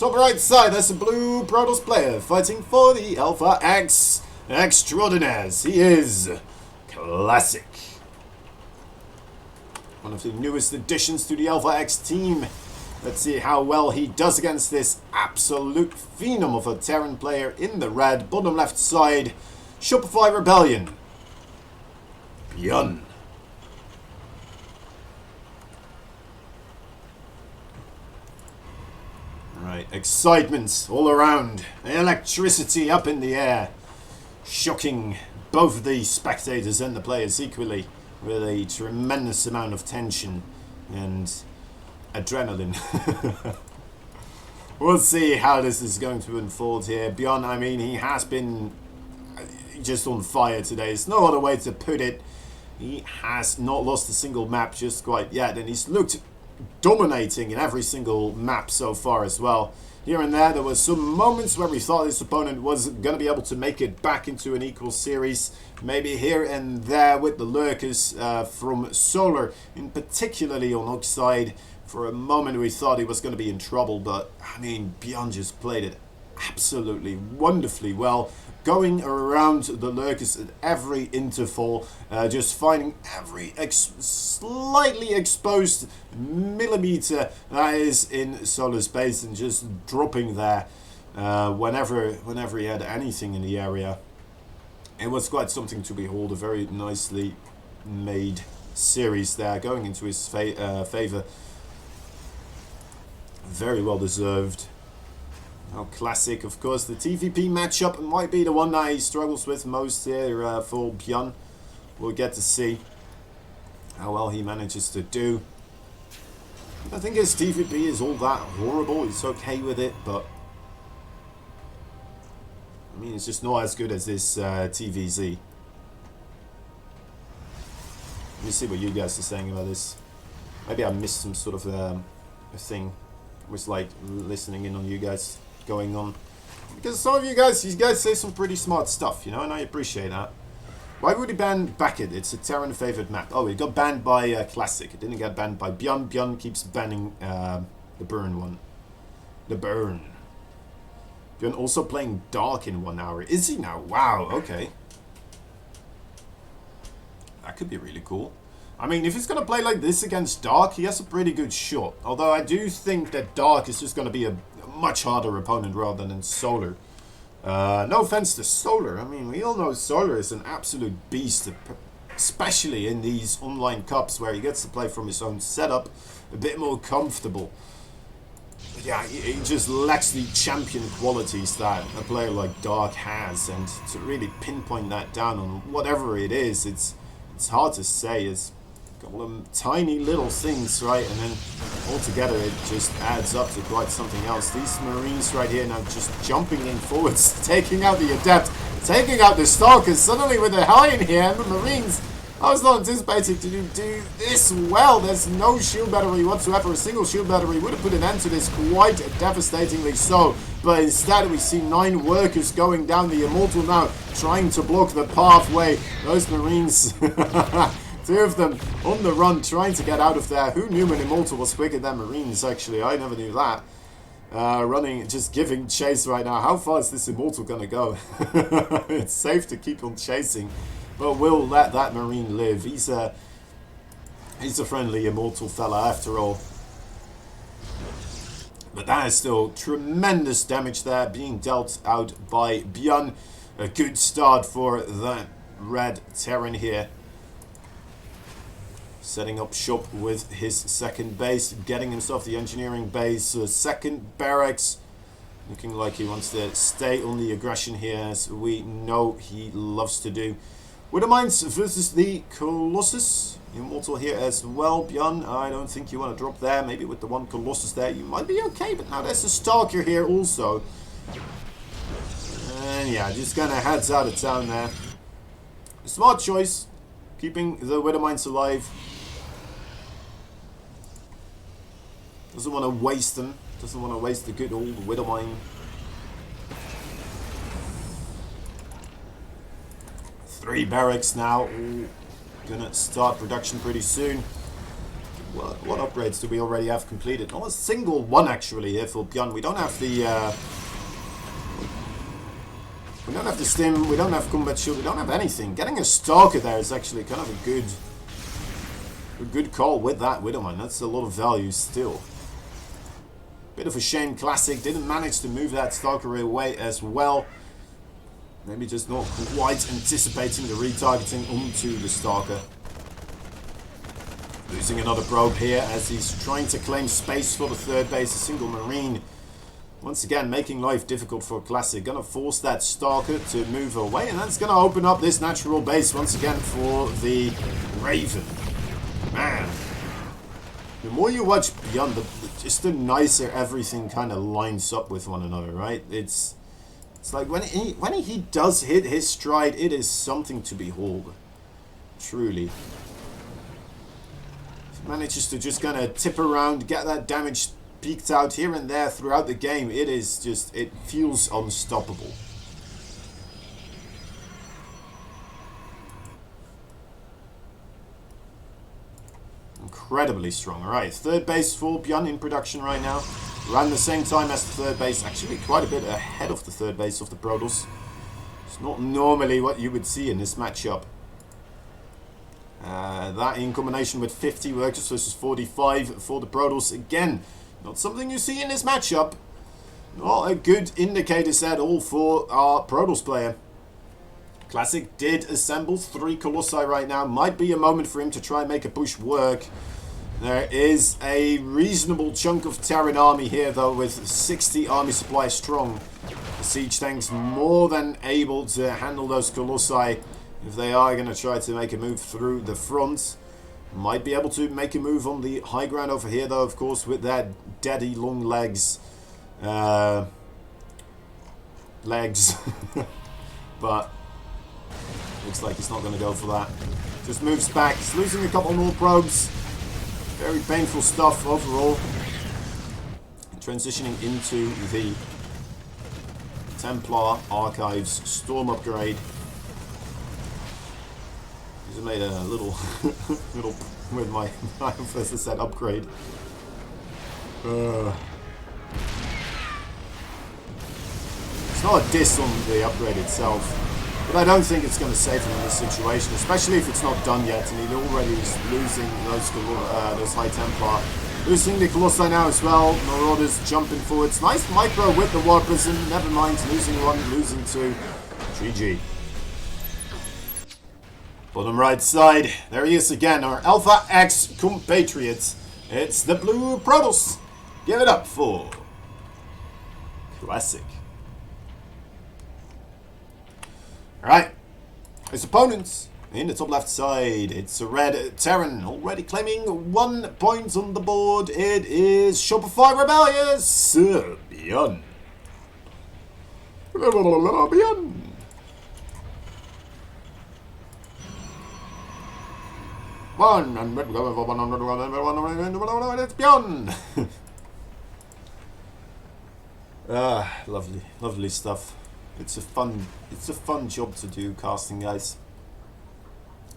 Top right side, that's a blue Protoss player fighting for the Alpha X Extraordinaires. He is classic. One of the newest additions to the Alpha X team. Let's see how well he does against this absolute phenom of a Terran player in the red. Bottom left side, Shopify Rebellion. Byun. Right, excitement all around. Electricity up in the air. Shocking both the spectators and the players equally with a tremendous amount of tension and adrenaline. We'll see how this is going to unfold here. Byun, I mean, he has been just on fire today. There's no other way to put it. He has not lost a single map just quite yet, and he's looked dominating in every single map so far as well. Here and there were some moments where we thought his opponent was going to be able to make it back into an equal series. Maybe here and there with the lurkers from Solar, in particularly on Oxide. For a moment we thought he was going to be in trouble, but I mean, Byun just played it absolutely wonderfully well. Going around the lurkers at every interval, just finding every slightly exposed millimeter that is in Solar's base and just dropping there whenever he had anything in the area. It was quite something to behold. A very nicely made series there, going into his favor. Very well deserved. Oh, classic, of course. The TVP matchup might be the one that he struggles with most here for Byun. We'll get to see how well he manages to do. I think his TVP is all that horrible. He's okay with it, but I mean, it's just not as good as this TVZ. Let me see what you guys are saying about this. Maybe I missed some sort of a thing. I was like listening in on you guys going on, because some of you guys say some pretty smart stuff, you know, and I appreciate that. Why would he ban Beckett? It's a Terran favored map. Oh, it got banned by Classic. It didn't get banned by Byun. Byun keeps banning the Burn one. The Burn. Byun also playing Dark in 1 hour. Is he now? Wow, okay. That could be really cool. I mean, if he's going to play like this against Dark, he has a pretty good shot. Although I do think that Dark is just going to be a much harder opponent rather than Solar. No offense to Solar. I mean, we all know Solar is an absolute beast, especially in these online cups where he gets to play from his own setup, a bit more comfortable. But yeah, he just lacks the champion qualities that a player like Dark has, and to really pinpoint that down on whatever it is, it's hard to say. It's all them tiny little things, right? And then altogether it just adds up to quite something else. These Marines right here now just jumping in forwards, taking out the Adept, taking out the Stalkers, suddenly with the High in here, and the Marines, I was not anticipating to do this well. There's no shield battery whatsoever. A single shield battery would have put an end to this quite devastatingly so. But instead we see 9 workers going down. The Immortal now trying to block the pathway. Those Marines, 2 of them on the run trying to get out of there. Who knew an Immortal was quicker than Marines, actually? I never knew that. Running, just giving chase right now. How far is this Immortal gonna go? It's safe to keep on chasing, but we'll let that Marine live. He's a friendly Immortal fella after all. But that is still tremendous damage there being dealt out by Byun. A good start for that red Terran here. Setting up shop with his second base, getting himself the engineering base, second barracks. Looking like he wants to stay on the aggression here, as we know he loves to do. Widowmines versus the Colossus. Immortal here as well. Byun, I don't think you want to drop there. Maybe with the one Colossus there you might be okay, but now there's a Stalker here also. And yeah, just kind of heads out of town there. Smart choice, keeping the Widowmines alive. Doesn't want to waste them. Doesn't want to waste the good old Widowmine. 3 barracks now. Ooh, gonna start production pretty soon. What upgrades do we already have completed? Not a single one actually here for Byun. We don't have the stim, we don't have combat shield, we don't have anything. Getting a stalker there is actually kind of a good call with that Widowmine. That's a lot of value still. Bit of a shame Classic didn't manage to move that stalker away as well. Maybe just not quite anticipating the retargeting onto the stalker. Losing another probe here as he's trying to claim space for the third base. A single Marine. Once again, making life difficult for Classic. Gonna force that Stalker to move away. And that's gonna open up this natural base once again for the Raven. Man. The more you watch Byun, just the nicer everything kind of lines up with one another, right? It's like when he does hit his stride, it is something to behold. Truly. Manages to just kind of tip around, get that damage peeked out here and there throughout the game. It is just, it feels unstoppable. Incredibly strong. Alright, third base for Byun in production right now. Around the same time as the third base, actually quite a bit ahead of the third base of the Protoss. It's not normally what you would see in this matchup. That in combination with 50 workers versus 45 for the Protoss. Again, not something you see in this matchup. Not a good indicator at all for our Protoss player. Classic did assemble 3 Colossi right now. Might be a moment for him to try and make a push work. There is a reasonable chunk of Terran army here though, with 60 army supply strong. The siege tanks more than able to handle those Colossi. If they are going to try to make a move through the front. Might be able to make a move on the high ground over here though, of course, with that daddy long legs. But looks like he's not going to go for that. Just moves back. He's losing a couple more probes. Very painful stuff overall. Transitioning into the Templar Archives Storm upgrade. Just made a little with my first set upgrade. It's not a diss on the upgrade itself, but I don't think it's going to save him in this situation, especially if it's not done yet, and he already is losing those High Templar. Losing the Colossi now as well. Marauders jumping forwards. Nice micro with the War Prison. Never mind, losing 1, losing 2. GG. Bottom right side, there he is again, our Alpha X compatriot. It's the Blue Protoss. Give it up for Classic. Alright, his opponents in the top left side, it's a red Terran, already claiming 1 point on the board. It is Shopify Rebellious Byun. Byun. It's Byun. Lovely stuff. It's a fun job to do, casting, guys.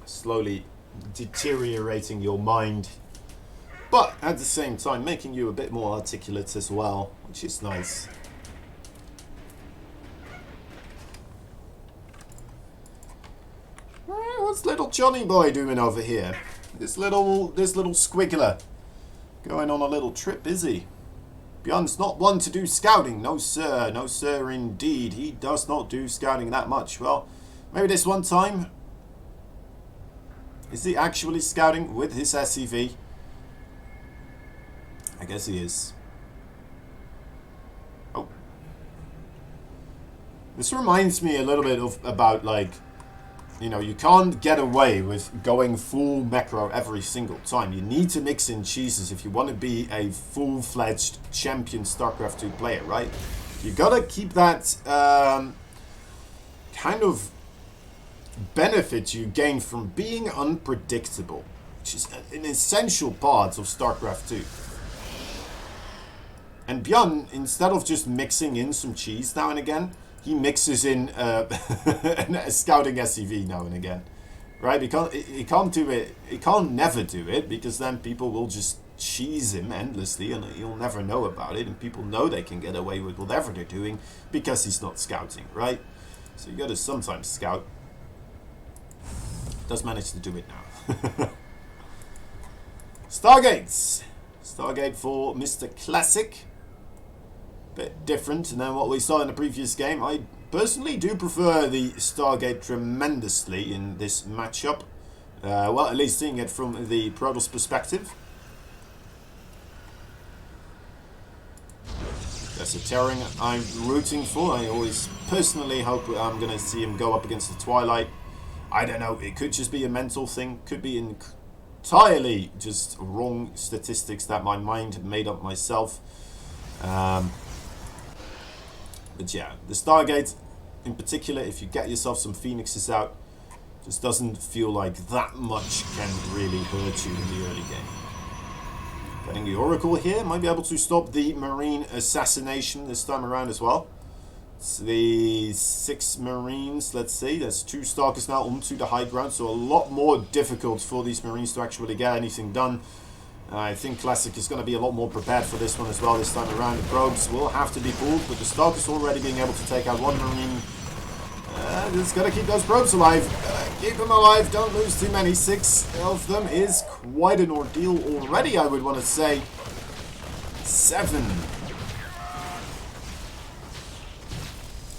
Slowly deteriorating your mind, but at the same time making you a bit more articulate as well, which is nice. What's little Johnny boy doing over here? This little squiggler going on a little trip, is he? Byun's not one to do scouting. No sir indeed. He does not do scouting that much. Well, maybe this one time. Is he actually scouting with his SCV? I guess he is. Oh. This reminds me a little bit about, like, you know, you can't get away with going full macro every single time. You need to mix in cheeses if you want to be a full-fledged champion StarCraft 2 player, right? You gotta keep that kind of benefit you gain from being unpredictable, which is an essential part of StarCraft 2. And Byun, instead of just mixing in some cheese now and again, he mixes in a scouting SCV now and again. right? Because he can't do it. He can't never do it, because then people will just cheese him endlessly, and he'll never know about it. And people know they can get away with whatever they're doing because he's not scouting, right? So you got to sometimes scout. Does manage to do it now. Stargates. Stargate for Mr. Classic. Bit different than what we saw in the previous game. I personally do prefer the Stargate tremendously in this matchup. Well, at least seeing it from the Protoss perspective. That's a Terran I'm rooting for. I always personally hope I'm going to see him go up against the Twilight. I don't know, it could just be a mental thing. Could be entirely just wrong statistics that my mind made up myself. But yeah, the Stargate in particular, if you get yourself some Phoenixes out, just doesn't feel like that much can really hurt you in the early game. Getting the Oracle here, might be able to stop the Marine assassination this time around as well. It's the 6 Marines, let's see, there's 2 Stalkers now onto the high ground, so a lot more difficult for these Marines to actually get anything done. I think Classic is going to be a lot more prepared for this one as well this time around. The probes will have to be pulled, but the Stalkers already being able to take out 1 Marine. Just got to keep those probes alive. Keep them alive, don't lose too many. 6 of them is quite an ordeal already, I would want to say. 7.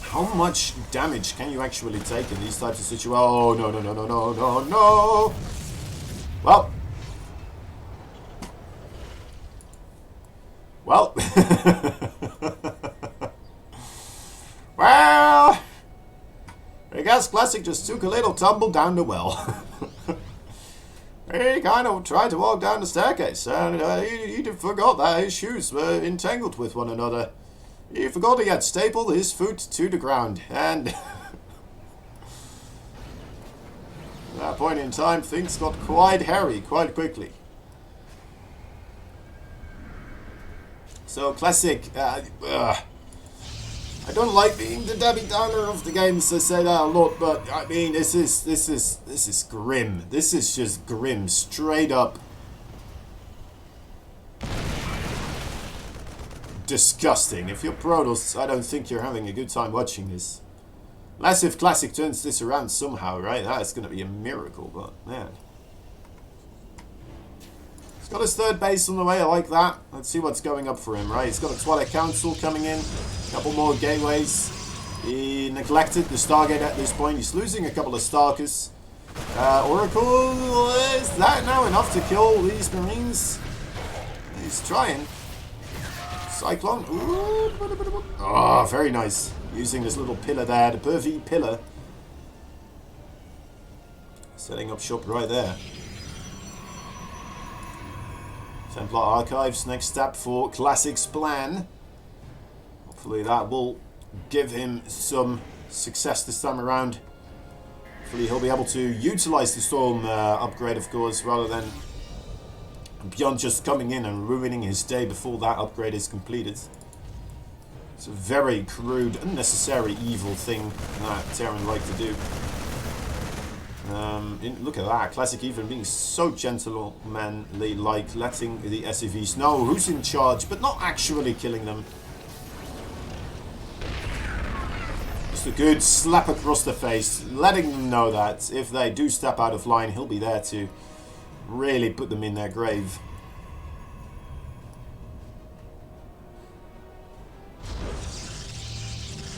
How much damage can you actually take in these types of situations? Oh, no, no, no, no, no, no, no. Well. Well. Well. I guess Classic just took a little tumble down the well. He kind of tried to walk down the staircase, and he forgot that his shoes were entangled with one another. He forgot he had stapled his foot to the ground, and at that point in time, things got quite hairy quite quickly. So Classic, I don't like being the Debbie Downer of the games. I say that a lot, but I mean, this is grim. This is just grim, straight up disgusting. If you're Protoss, I don't think you're having a good time watching this. Unless if Classic turns this around somehow, right? That's going to be a miracle, but man. He's got his 3rd base on the way, I like that. Let's see what's going up for him, right? He's got a Twilight Council coming in. A couple more gateways. He neglected the Stargate at this point. He's losing a couple of Stalkers. Oracle, is that now enough to kill these Marines? He's trying. Cyclone. Ooh. Oh, very nice. Using this little pillar there, the Pervy pillar. Setting up shop right there. Templar Archives, next step for Classic's plan. Hopefully that will give him some success this time around. Hopefully he'll be able to utilize the Storm upgrade, of course, rather than Byun just coming in and ruining his day before that upgrade is completed. It's a very crude, unnecessary, evil thing that Terran like to do. Look at that, Classic even being so gentlemanly, like letting the SCVs know who's in charge, but not actually killing them. Just a good slap across the face, letting them know that if they do step out of line, he'll be there to really put them in their grave.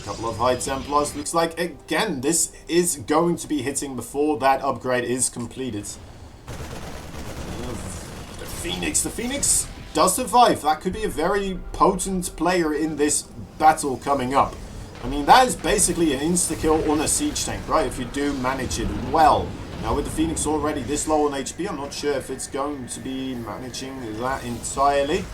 Couple of High Templars. Looks like, again, this is going to be hitting before that upgrade is completed. The Phoenix does survive. That could be a very potent player in this battle coming up. I mean, that is basically an insta-kill on a siege tank, right? If you do manage it well. Now, with the Phoenix already this low on HP, I'm not sure if it's going to be managing that entirely.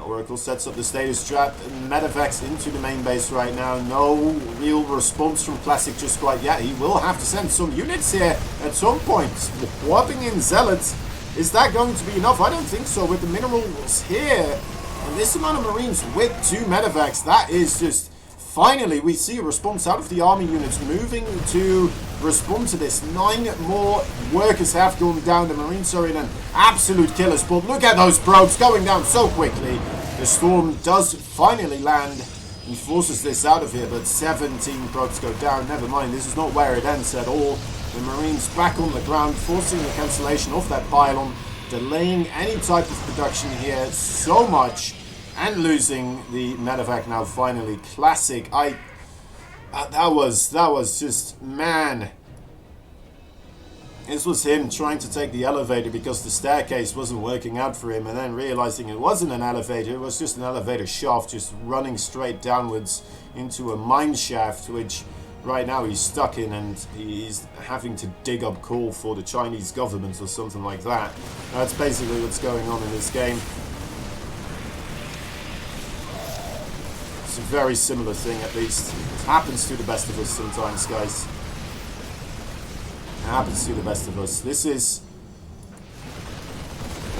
Oracle sets up the status trap, medevacs into the main base right now. No real response from Classic just quite yet. He will have to send some units here at some point. Swapping in Zealots. Is that going to be enough? I don't think so. With the minerals here, and this amount of Marines with 2 medevacs, that is just finally, we see a response out of the army units moving to respond to this. 9 more workers have gone down. The Marines are in an absolute killer spot. Look at those probes going down so quickly. The storm does finally land and forces this out of here, but 17 probes go down. Never mind, this is not where it ends at all. The Marines back on the ground, forcing the cancellation of that pylon, delaying any type of production here so much, and losing the medevac now finally. Classic. That was just, man. This was him trying to take the elevator because the staircase wasn't working out for him, and then realizing it wasn't an elevator, it was just an elevator shaft just running straight downwards into a mine shaft, which right now he's stuck in, and he's having to dig up coal for the Chinese government or something like that. That's basically what's going on in this game. It's a very similar thing, at least. It happens to the best of us sometimes, guys. It happens to the best of us. This is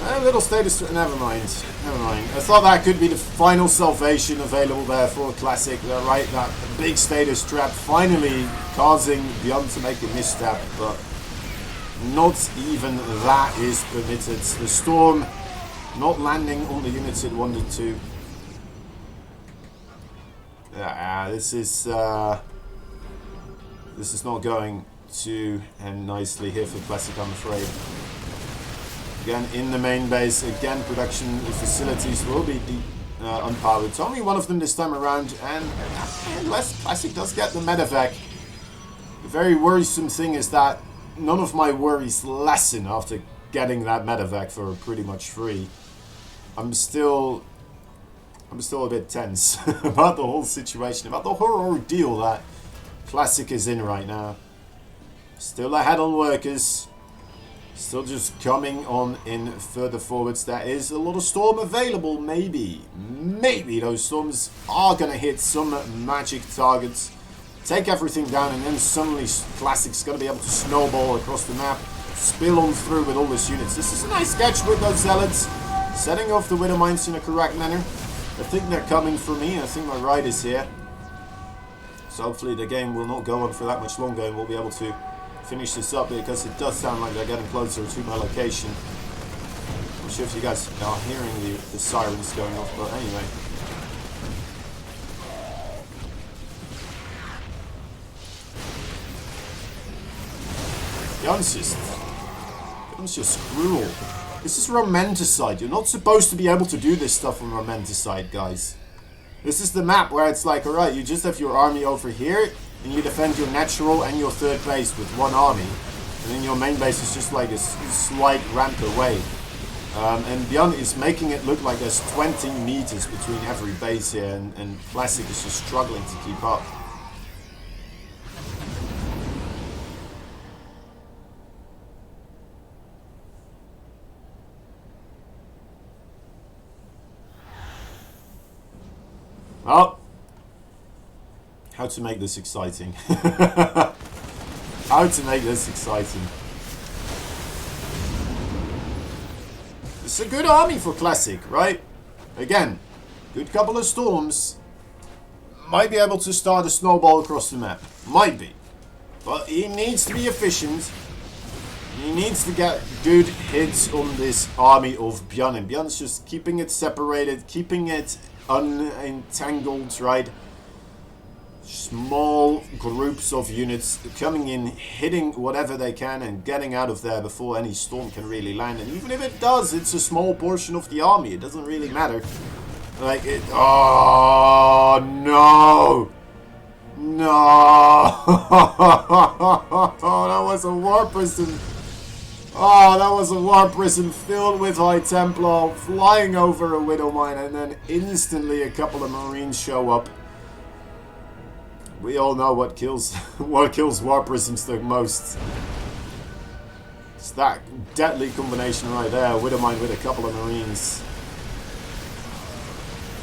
a little status. Never mind. Never mind. I thought that could be the final salvation available there for a classic. Right, that big status trap finally causing Byun to make a misstep, but not even that is permitted. The storm not landing on the units it wanted to. This is not going to end nicely here for Classic, I'm afraid. Again, in the main base, again, production facilities will be unpowered. It's only one of them this time around, and unless Classic does get the medevac. The very worrisome thing is that none of my worries lessen after getting that medevac for pretty much free. I'm still a bit tense about the whole situation, about the whole ordeal that Classic is in right now. Still ahead on workers. Still just coming on in further forwards. There is a lot of storm available. Maybe those storms are going to hit some magic targets, take everything down, and then suddenly Classic's going to be able to snowball across the map, spill on through with all his units. This is a nice sketch with those zealots, setting off the widow mines in a correct manner. I think they're coming for me. I think my ride is here. So hopefully the game will not go on for that much longer, and we'll be able to finish this up, because it does sound like they're getting closer to my location. I'm not sure if you guys are hearing the sirens going off, but anyway. Byun's just cruel. This is romanticide. You're not supposed to be able to do this stuff on romanticide, guys. This is the map where it's like, alright, you just have your army over here, and you defend your natural and your third base with one army. And then your main base is just like a slight ramp away. And Byun is making it look like there's 20 meters between every base here, and Classic is just struggling to keep up. Oh! How to make this exciting. How to make this exciting. It's a good army for Classic, right? Again, good couple of storms. Might be able to start a snowball across the map. Might be. But he needs to be efficient. He needs to get good hits on this army of Byun. And Byun's just keeping it separated, keeping it unentangled, right? Small groups of units coming in, hitting whatever they can and getting out of there before any storm can really land. And even if it does, it's a small portion of the army. It doesn't really matter. Like it. Oh no! No! That was a war prison. Oh, that was a war prison filled with High Templar flying over a widow mine, and then instantly a couple of Marines show up. We all know what kills war prisons the most. It's that deadly combination right there. Widowmine with a couple of Marines.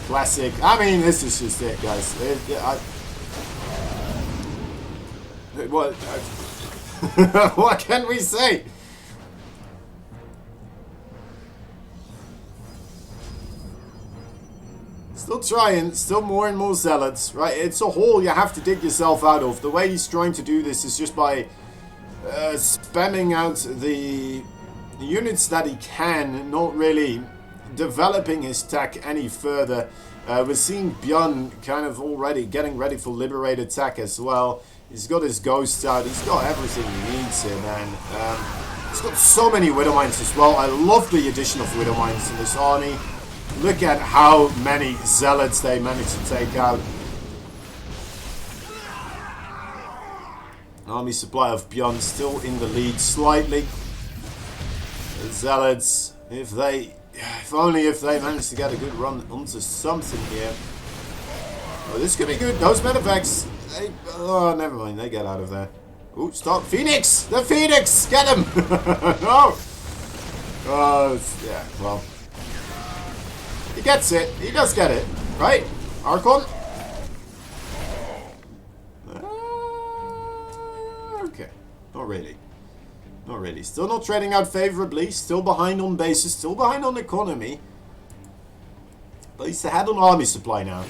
Classic. I mean, this is just it, guys. What can we say? Still trying, still more and more zealots, right? It's a hole you have to dig yourself out of. The way he's trying to do this is just by spamming out the units that he can, not really developing his tech any further. We're seeing Byun kind of already getting ready for Liberate attack as well. He's got his ghosts out. He's got everything he needs here, man. He's got so many Widow Mines as well. I love the addition of Widow Mines in this army. Look at how many zealots they managed to take out. Army supply of Byun still in the lead slightly. The zealots, if only if they manage to get a good run onto something here. Oh, this could be good. Those medevacts, oh, never mind. They get out of there. Ooh, stop. Phoenix! The Phoenix! Get him! No! Yeah, well. He gets it. He does get it. Right? Archon? Okay. Not really. Not really. Still not trading out favorably. Still behind on bases. Still behind on economy. But he's ahead on army supply now.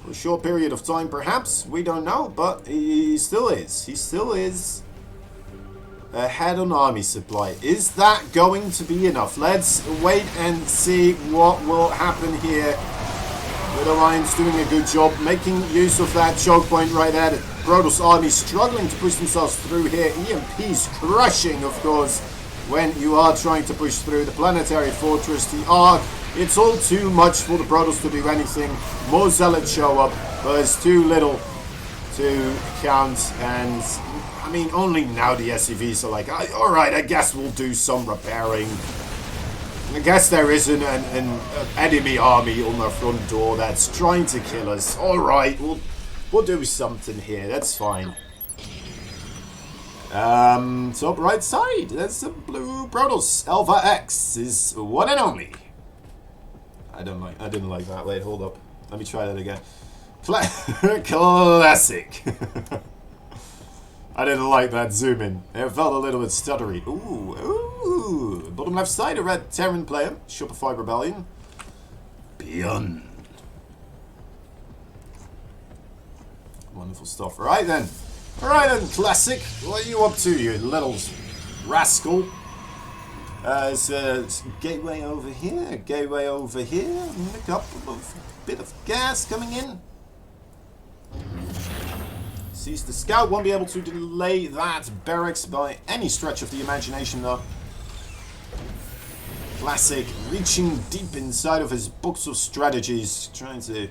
For a short period of time, perhaps. We don't know. But he still is. He still is ahead on army supply. Is that going to be enough? Let's wait and see what will happen here. Widow Mines doing a good job, making use of that choke point right there. The Protoss army struggling to push themselves through here. EMP's crushing, of course, when you are trying to push through the Planetary Fortress, the Ark. It's all too much for the Protoss to do anything. More Zealots show up, but there's too little to count. And I mean, only now the SCVs are like, alright, I guess we'll do some repairing. I guess there is an enemy army on our front door that's trying to kill us. Alright, we'll do something here, that's fine. Top right side, there's a blue Protoss. Alpha X is one and only. I didn't like that. Wait, hold up. Let me try that again. Classic. I didn't like that zoom in. It felt a little bit stuttery. Ooh. Bottom left side, a red Terran player. Shopify Rebellion. Byun. Wonderful stuff. Alright then, Classic. What are you up to, you little rascal? There's a gateway over here, and a couple of bit of gas coming in. Sees the scout, won't be able to delay that barracks by any stretch of the imagination though. Classic, reaching deep inside of his books of strategies, trying to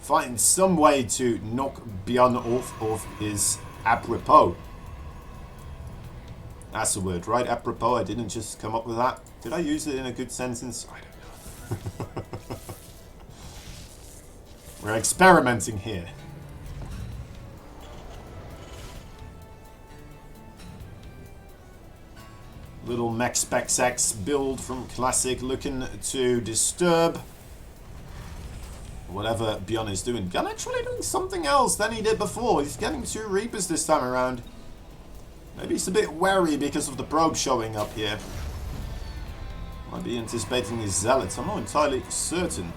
find some way to knock Byun off of his apropos. That's the word, right? Apropos, I didn't just come up with that. Did I use it in a good sentence? I don't know. We're experimenting here. Little Max Specs X build from Classic, looking to disturb whatever Byun is doing. Byun actually doing something else than he did before. He's getting 2 Reapers this time around. Maybe he's a bit wary because of the probe showing up here. Might be anticipating his zealots. I'm not entirely certain.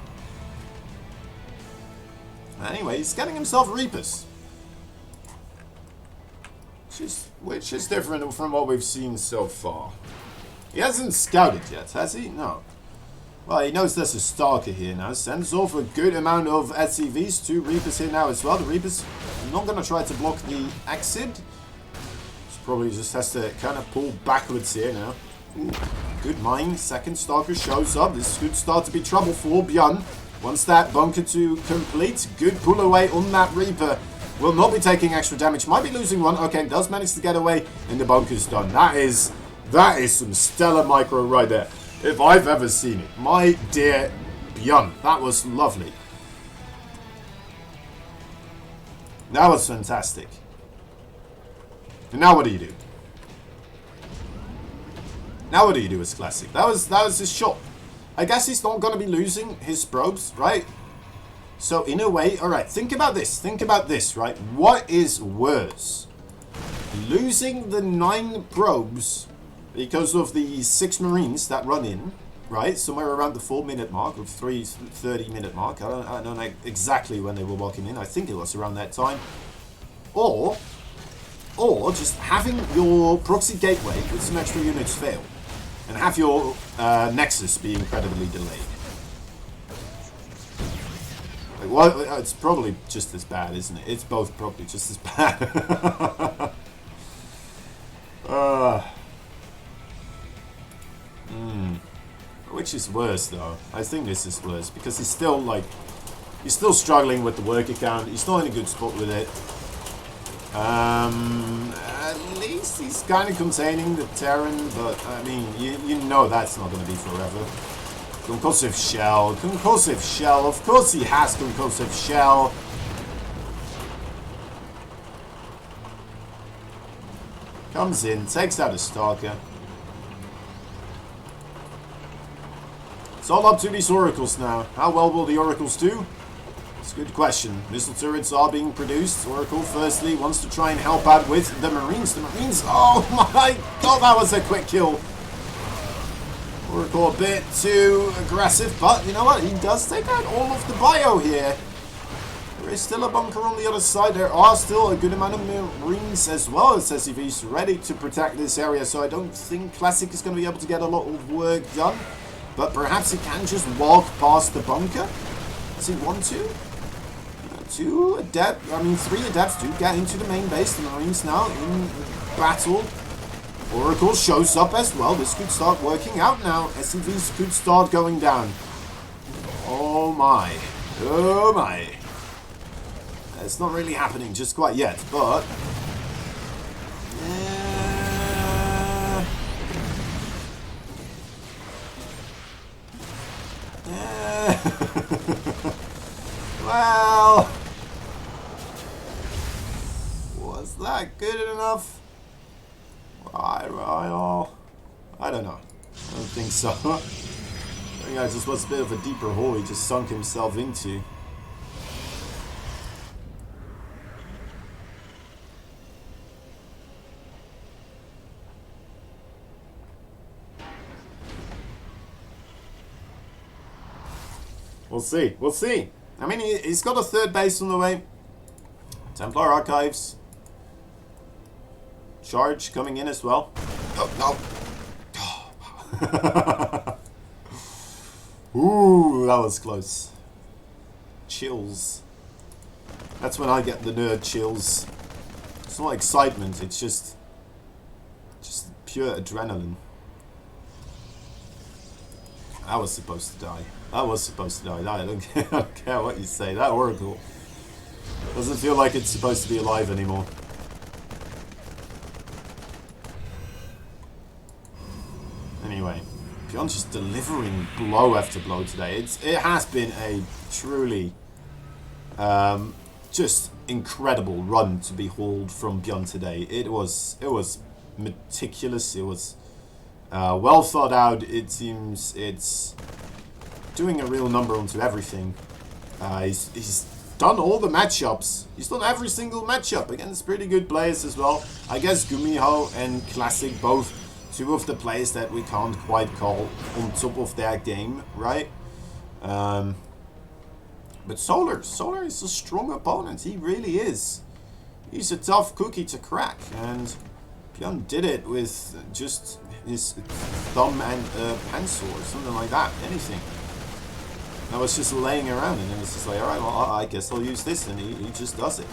Anyway, he's getting himself Reapers. Which is different from what we've seen so far. He hasn't scouted yet, has he? No. Well, he knows there's a Stalker here now. Sends off a good amount of SCVs. 2 Reapers here now as well. The Reapers are not going to try to block the exit. Probably just has to kind of pull backwards here now. Ooh, good mine. Second Stalker shows up. This could start to be trouble for Byun. Once that bunker to complete. Good pull away on that Reaper. Will not be taking extra damage. Might be losing one. Okay, does manage to get away. And the bunker's done. That is some stellar micro right there. If I've ever seen it. My dear Byun. That was lovely. That was fantastic. And now what do you do? Now what do you do as Classic? That was his shot. I guess he's not going to be losing his probes, right? So in a way, alright, think about this, right? What is worse? Losing the 9 probes because of the 6 Marines that run in, right? Somewhere around the 4-minute mark or 3:30-minute mark. I don't know exactly when they were walking in. I think it was around that time. Or just having your proxy gateway with some extra units fail. And have your Nexus be incredibly delayed. Like, well, it's probably just as bad, isn't it? It's both probably just as bad. Which is worse, though? I think this is worse because he's still struggling with the work account. He's not in a good spot with it. At least he's kind of containing the Terran, but I mean, you know that's not going to be forever. Concussive Shell, Concussive Shell, of course he has Concussive Shell. Comes in, takes out a Stalker. It's all up to these Oracles now. How well will the Oracles do? It's a good question. Missile turrets are being produced. Oracle, firstly, wants to try and help out with the Marines. The Marines, oh my god, that was a quick kill. Oracle a bit too aggressive, but you know what? He does take out all of the bio here. There is still a bunker on the other side. There are still a good amount of Marines as well as SCVs ready to protect this area, so I don't think Classic is going to be able to get a lot of work done. But perhaps he can just walk past the bunker. Does he want to? Three adepts do get into the main base. The Marines now in battle. Oracle shows up as well. This could start working out now. SCVs could start going down. Oh my. Oh my. It's not really happening just quite yet, but... Well... Was that good enough? I don't know. I don't think so. I think that just was a bit of a deeper hole he just sunk himself into. We'll see. We'll see. I mean, he's got a third base on the way. Templar Archives. Charge coming in as well. Oh, no. Ooh, that was close. Chills. That's when I get the nerd chills. It's not excitement, it's just pure adrenaline. I was supposed to die. I was supposed to die. I don't care what you say. That Oracle doesn't feel like it's supposed to be alive anymore. Anyway, Byun's just delivering blow after blow today. It has been a truly just incredible run to behold from Byun today. It was meticulous. It was well thought out. It seems it's doing a real number onto everything. He's done all the matchups. He's done every single matchup against pretty good players as well. I guess Gumiho and Classic both two of the players that we can't quite call on top of their game, right? But Solar is a strong opponent. He really is. He's a tough cookie to crack, and Byun did it with just his thumb and a pencil or something like that. Anything. I was just laying around, and then it's just like, alright, well, I guess I'll use this, and he just does it.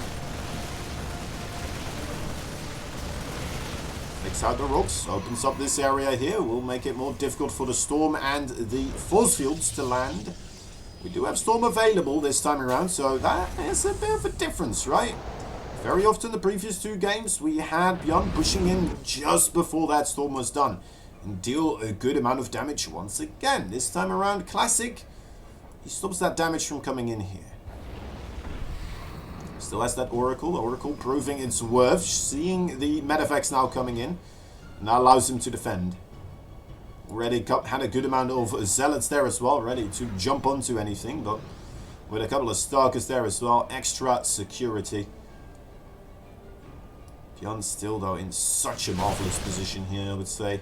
Takes out the rocks, opens up this area here, will make it more difficult for the Storm and the force fields to land. We do have Storm available this time around, so that is a bit of a difference, right? Very often the previous two games, we had Byun pushing in just before that Storm was done, and deal a good amount of damage once again. This time around, Classic, he stops that damage from coming in here. Still has that Oracle. Oracle proving its worth. Seeing the Medivacs now coming in. And that allows him to defend. Already had a good amount of Zealots there as well. Ready to jump onto anything. But with a couple of Stalkers there as well. Extra security. Byun still though in such a marvelous position here, I would say.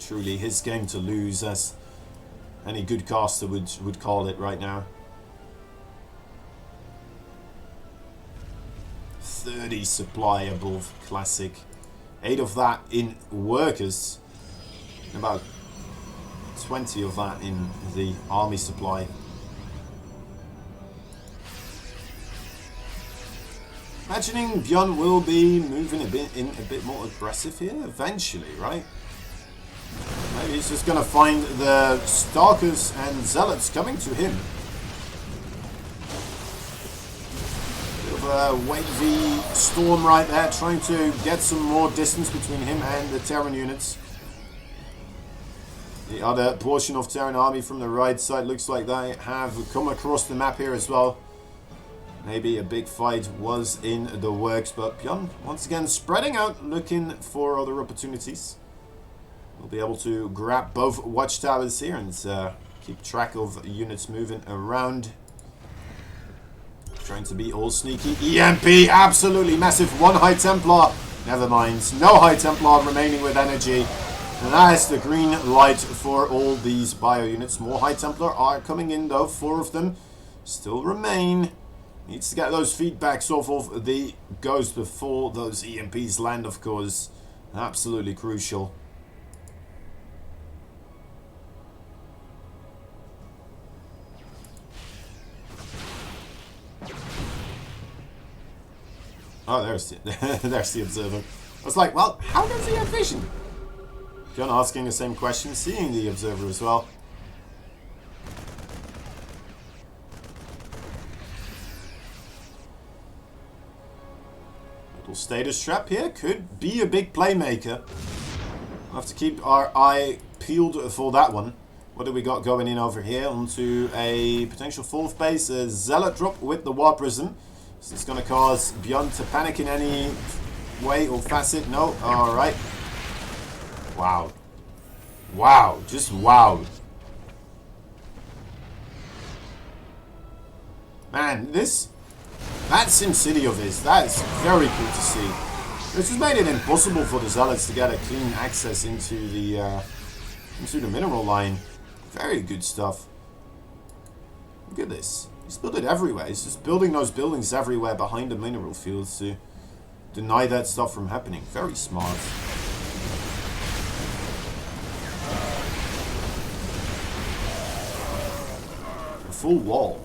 truly his game to lose, as any good caster would call it right now. 30 supply above classic. 8 of that in workers. About 20 of that in the army supply. Imagining Byun will be moving a bit more aggressive here eventually, right? Maybe he's just gonna find the Stalkers and Zealots coming to him. Bit of a wavy storm right there, trying to get some more distance between him and the Terran units. The other portion of Terran army from the right side looks like they have come across the map here as well. Maybe a big fight was in the works, but Byun once again spreading out, looking for other opportunities. We'll be able to grab both watchtowers here and keep track of units moving around. Trying to be all sneaky. EMP, absolutely massive. One High Templar. Never mind. No High Templar remaining with energy. And that is the green light for all these bio units. More High Templar are coming in though. 4 of them still remain. Needs to get those feedbacks off of the Ghost before those EMPs land, of course. Absolutely crucial. Oh, there's the observer. I was like, well, how does he have vision? Byun asking the same question, seeing the observer as well. Little status trap here could be a big playmaker. We'll have to keep our eye peeled for that one. What do we got going in over here? Onto a potential 4th base, a Zealot drop with the War Prism. Is this going to cause Byun to panic in any way or facet? No? Alright. Wow. Wow. Just wow. Man, that SimCity of his, that is very cool to see. This has made it impossible for the Zealots to get a clean access into the mineral line. Very good stuff. Look at this. He's built it everywhere. He's just building those buildings everywhere behind the mineral fields to deny that stuff from happening. Very smart. A full wall.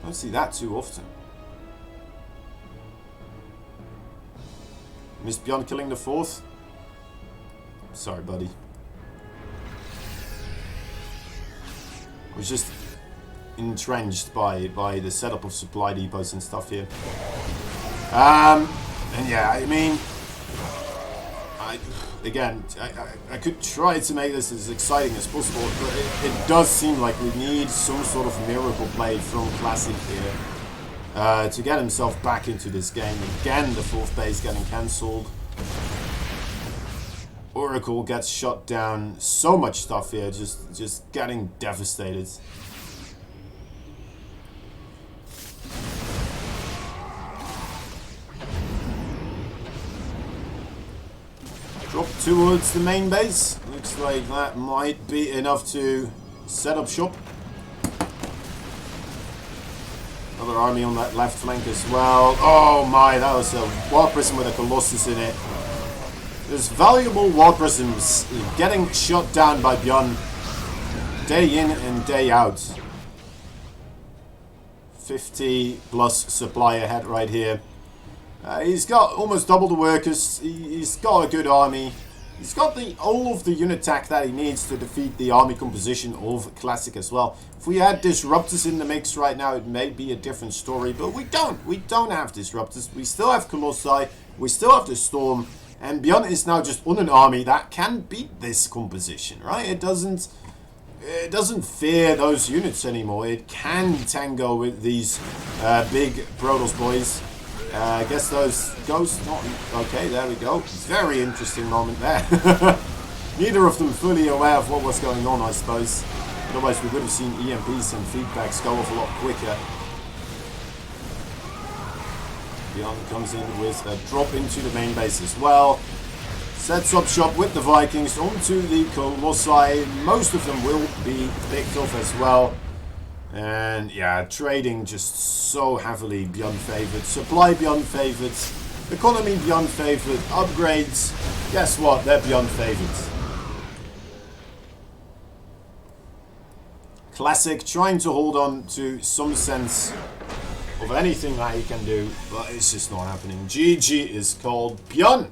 I don't see that too often. Missed Byun killing the 4th. Sorry, buddy. Was just entrenched by the setup of supply depots and stuff here. And yeah, I mean, I could try to make this as exciting as possible, but it does seem like we need some sort of miracle play from Classic here to get himself back into this game. Again, the 4th base getting cancelled. Oracle gets shot down. So much stuff here, just getting devastated. Drop towards the main base. Looks like that might be enough to set up shop. Another army on that left flank as well. Oh my, that was a War Prism with a Colossus in it. There's valuable War Prisms getting shot down by Byun day in and day out. 50 plus supply ahead right here. He's got almost double the workers. He's got a good army. He's got all of the unit tech that he needs to defeat the army composition of Classic as well. If we had Disruptors in the mix right now, it may be a different story. But we don't. We don't have Disruptors. We still have Colossi. We still have the Storm. And Byun is now just on an army that can beat this composition, right? It doesn't fear those units anymore. It can tango with these big Protoss boys. I guess those ghosts not... Okay, there we go. Very interesting moment there. Neither of them fully aware of what was going on, I suppose. Otherwise, we would have seen EMPs and feedbacks go off a lot quicker. Byun comes in with a drop into the main base as well. Sets up shop with the Vikings onto the Colossi. Most of them will be picked off as well. And yeah, trading just so heavily Byun favored. Supply Byun favored. Economy Byun favored. Upgrades. Guess what? They're Byun favored. Classic, trying to hold on to some sense of anything that he can do, but it's just not happening. GG is called. Byun